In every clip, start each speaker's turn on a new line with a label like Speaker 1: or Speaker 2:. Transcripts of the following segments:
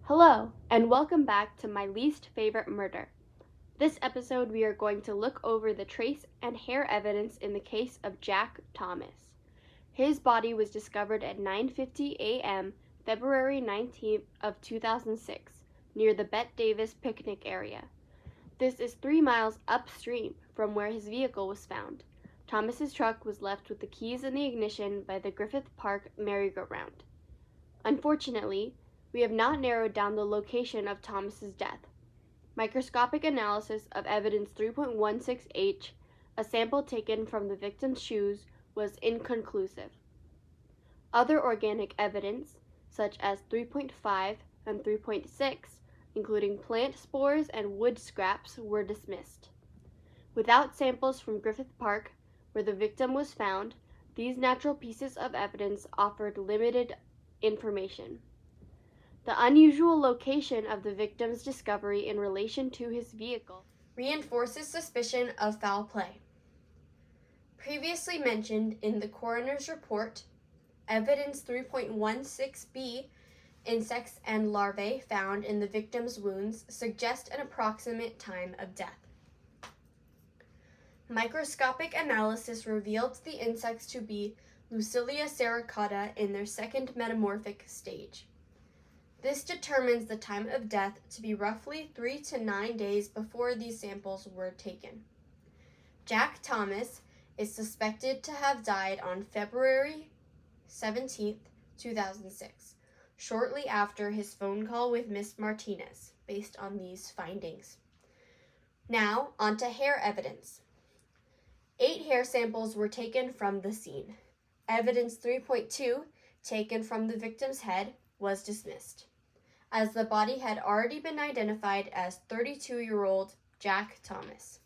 Speaker 1: Hello, and welcome back to my least favorite murder. This episode, we are going to look over the trace and hair evidence in the case of Jack Thomas. His body was discovered at 9:50 a.m., February 19th of 2006, near the Bette Davis picnic area. This is 3 miles upstream from where his vehicle was found. Thomas's truck was left with the keys in the ignition by the Griffith Park merry-go-round. Unfortunately, we have not narrowed down the location of Thomas's death. Microscopic analysis of evidence 3.16H, a sample taken from the victim's shoes, was inconclusive. Other organic evidence, such as 3.5 and 3.6, including plant spores and wood scraps, were dismissed. Without samples from Griffith Park, where the victim was found, these natural pieces of evidence offered limited information. The unusual location of the victim's discovery in relation to his vehicle reinforces suspicion of foul play. Previously mentioned in the coroner's report, evidence 3.16b, insects and larvae found in the victim's wounds, suggest an approximate time of death. Microscopic analysis revealed the insects to be Lucilia serracata in their second metamorphic stage. This determines the time of death to be roughly 3 to 9 days before these samples were taken. Jack Thomas is suspected to have died on February 17, 2006, shortly after his phone call with Miss Martinez, based on these findings. Now, onto hair evidence. 8 hair samples were taken from the scene. Evidence 3.2, taken from the victim's head, was dismissed, as the body had already been identified as 32-year-old Jack Thomas.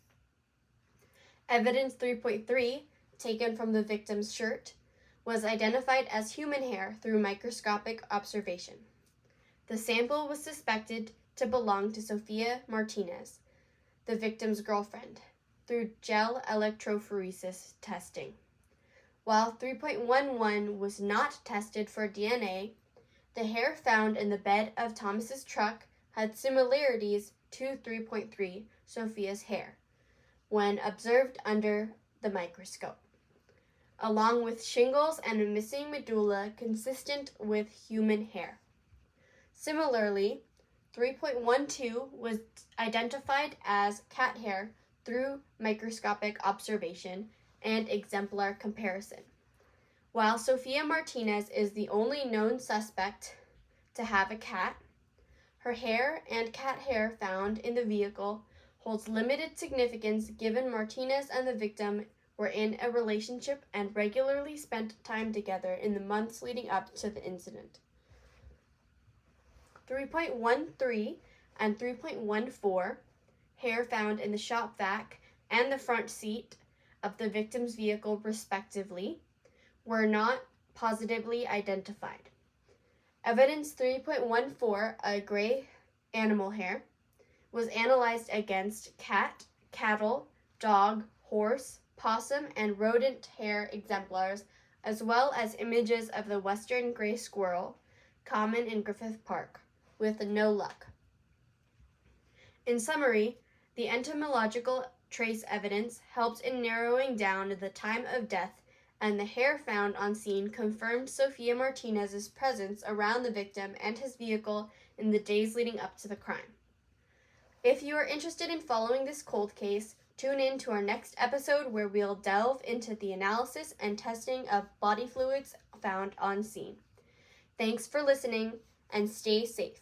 Speaker 1: Evidence 3.3, taken from the victim's shirt, was identified as human hair through microscopic observation. The sample was suspected to belong to Sophia Martinez, the victim's girlfriend, through gel electrophoresis testing. While 3.11 was not tested for DNA, the hair found in the bed of Thomas's truck had similarities to 3.3, Sophia's hair, when observed under the microscope, along with shingles and a missing medulla consistent with human hair. Similarly, 3.12 was identified as cat hair through microscopic observation and exemplar comparison. While Sophia Martinez is the only known suspect to have a cat, her hair and cat hair found in the vehicle holds limited significance given Martinez and the victim were in a relationship and regularly spent time together in the months leading up to the incident. 3.13 and 3.14, hair found in the shop vac and the front seat of the victim's vehicle respectively, were not positively identified. Evidence 3.14, a gray animal hair, was analyzed against cat, cattle, dog, horse, possum, and rodent hair exemplars, as well as images of the western gray squirrel, common in Griffith Park, with no luck. In summary, the entomological trace evidence helped in narrowing down the time of death, and the hair found on scene confirmed Sophia Martinez's presence around the victim and his vehicle in the days leading up to the crime. If you are interested in following this cold case, tune in to our next episode where we'll delve into the analysis and testing of body fluids found on scene. Thanks for listening, and stay safe.